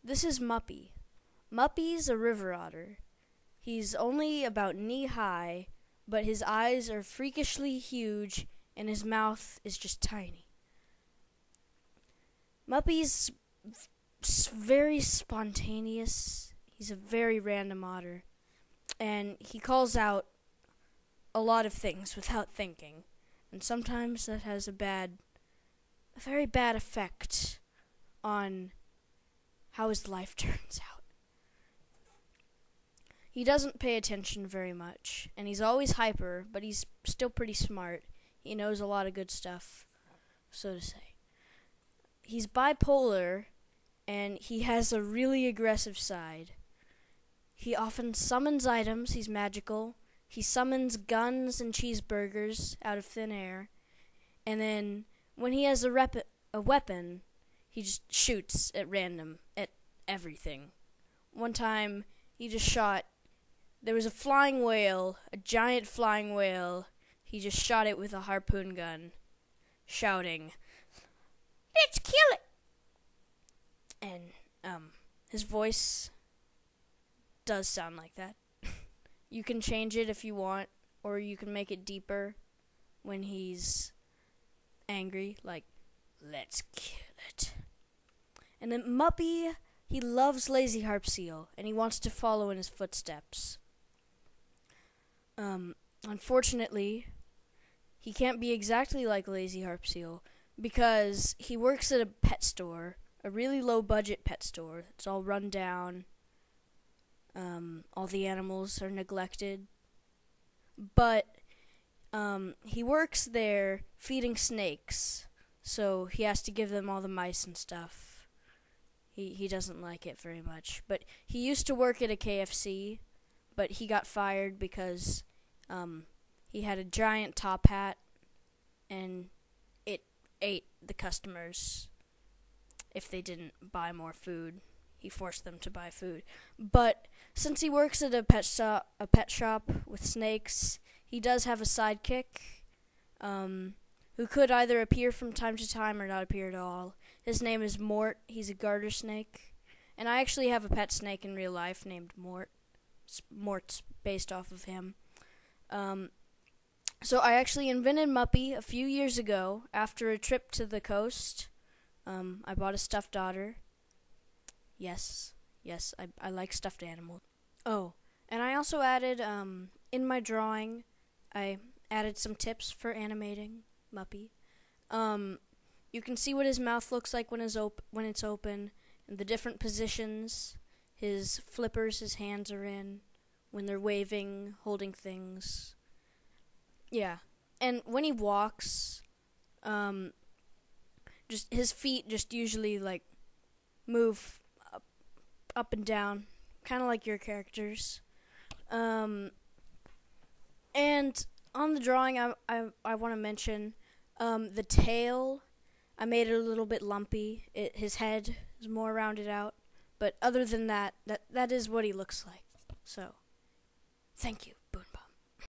This is Muppy. Muppy's a river otter. He's only about knee-high, but his eyes are freakishly huge and his mouth is just tiny. Muppy's very spontaneous. He's a very random otter, and he calls out a lot of things without thinking, and sometimes that has a very bad effect on how his life turns out. He doesn't pay attention very much, and he's always hyper, but he's still pretty smart. He knows a lot of good stuff, so to say. He's bipolar, and he has a really aggressive side. He often summons items. He's magical. He summons guns and cheeseburgers out of thin air, and then when he has a weapon, he just shoots at random, at everything. One time, he just shot. There was a flying whale, a giant flying whale. He just shot it with a harpoon gun, shouting, "Let's kill it!" And, his voice does sound like that. You can change it if you want, or you can make it deeper when he's angry, like, "Let's kill it." And then Muppy, he loves Lazy Harp Seal, and he wants to follow in his footsteps. Unfortunately, he can't be exactly like Lazy Harp Seal, because he works at a pet store, a really low-budget pet store. It's all run down. All the animals are neglected. But he works there feeding snakes, so he has to give them all the mice and stuff. He doesn't like it very much. But he used to work at a KFC, but he got fired because he had a giant top hat, and it ate the customers if they didn't buy more food. He forced them to buy food. But since he works at a pet shop with snakes, he does have a sidekick who could either appear from time to time or not appear at all. His name is Mort. He's a garter snake. And I actually have a pet snake in real life named Mort. Mort's based off of him. So I actually invented Muppy a few years ago after a trip to the coast. I bought a stuffed otter. Yes, I like stuffed animals. Oh, and I also added, in my drawing, I added some tips for animating Muppy. You can see what his mouth looks like when it's open, and the different positions his flippers his hands are in, when they're waving, holding things. Yeah, and when he walks, just his feet just usually, like, move up and down, kind of like your characters. And on the drawing, I want to mention the tail. I made it a little bit lumpy. His head is more rounded out, but other than that is what he looks like. So, thank you.